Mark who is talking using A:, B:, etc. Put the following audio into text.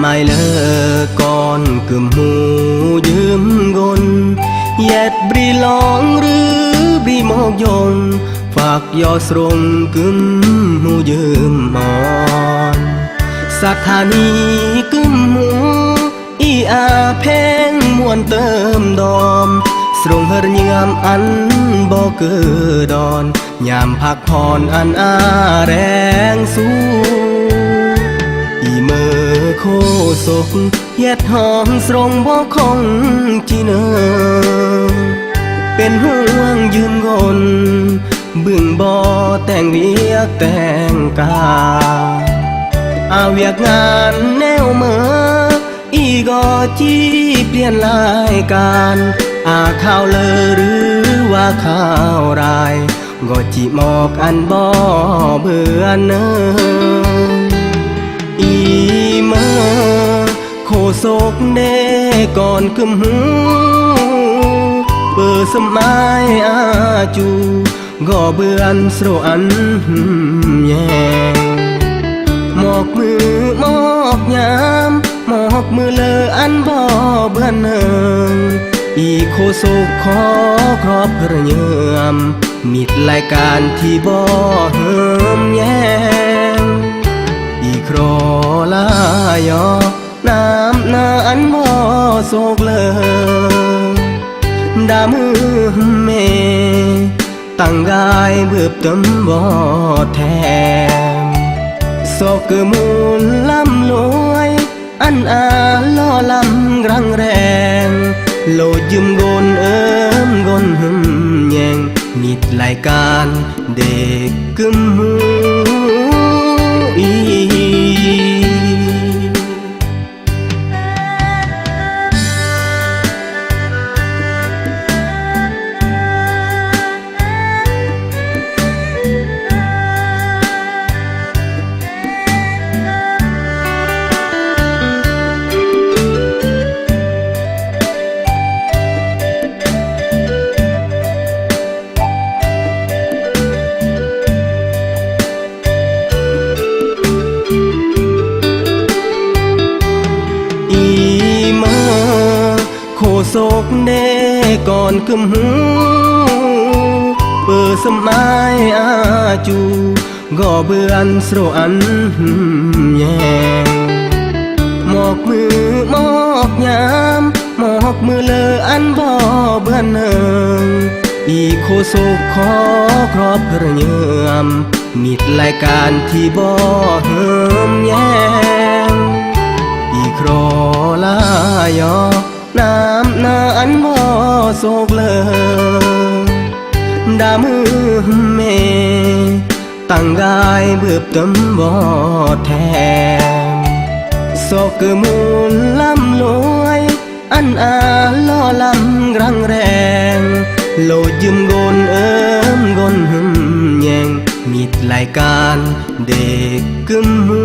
A: ai lỡ con cơm hù dướm gôn yết bri long rứ bri mọc dồn phạc gió sông cơm hù dướm mòn sát thà ni cơm hù y a phèn muôn tơm đom sông hờ nhàm ănบ่cơ đòn nhàmพักผ่อนอันอาแรงสู้อีเมื่อโคศกเย็ดหอมสรงบ่คงจีเนอเป็นห่วงยืนกนบึงบ่แต่งเวียกแต่งกาอาเวียกงานแนวเมื่ออีก็จีเปลี่ยนรายการอาข่าวเลยหรือว่าข่าวรายก็จีหมอกอันบ่เบื่อเนออีเมื่อโคศกเดก่อนกึมหูเปิดสมัยอาจูก็เบื่อนสโรอันแยงหมอกมือหมอกยามหมอกมือเลออันบ่เบื่อเนิงอีโคศกขอครอบพระเยื่อมมิดรายการที่บ่เหิมแยงอีครอลายอน้ำนาอันบ่โศกเลยดามือเมตั้งกายเบือบตำบ่แทมโศกคือมูลลำลวยอันอาล่อลำรังแรงโลดยืมกนกนหึมแยงมิดรายการเด็กกึมหูอีโคศกเดก่อนกึมหูเปิดสมัยอาจูก็เบื่อนสโรอันแยงหมอกมือหมอกยามหมอกมือเลออันบ่เบื่อเนิงอีโคศกขอครอบพระเยื่อมมิดรายการที่บ่เหิมแยงอีครอลายอน้ำนาอันบ่โศกเลยดามือเมตั้งกายเบือบตำบ่แทมโศกคือมูลลำลวยอันอาล่อลำรังแรงโลดยืมกนกนหึมแยงมิดรายการเด็กกึมหู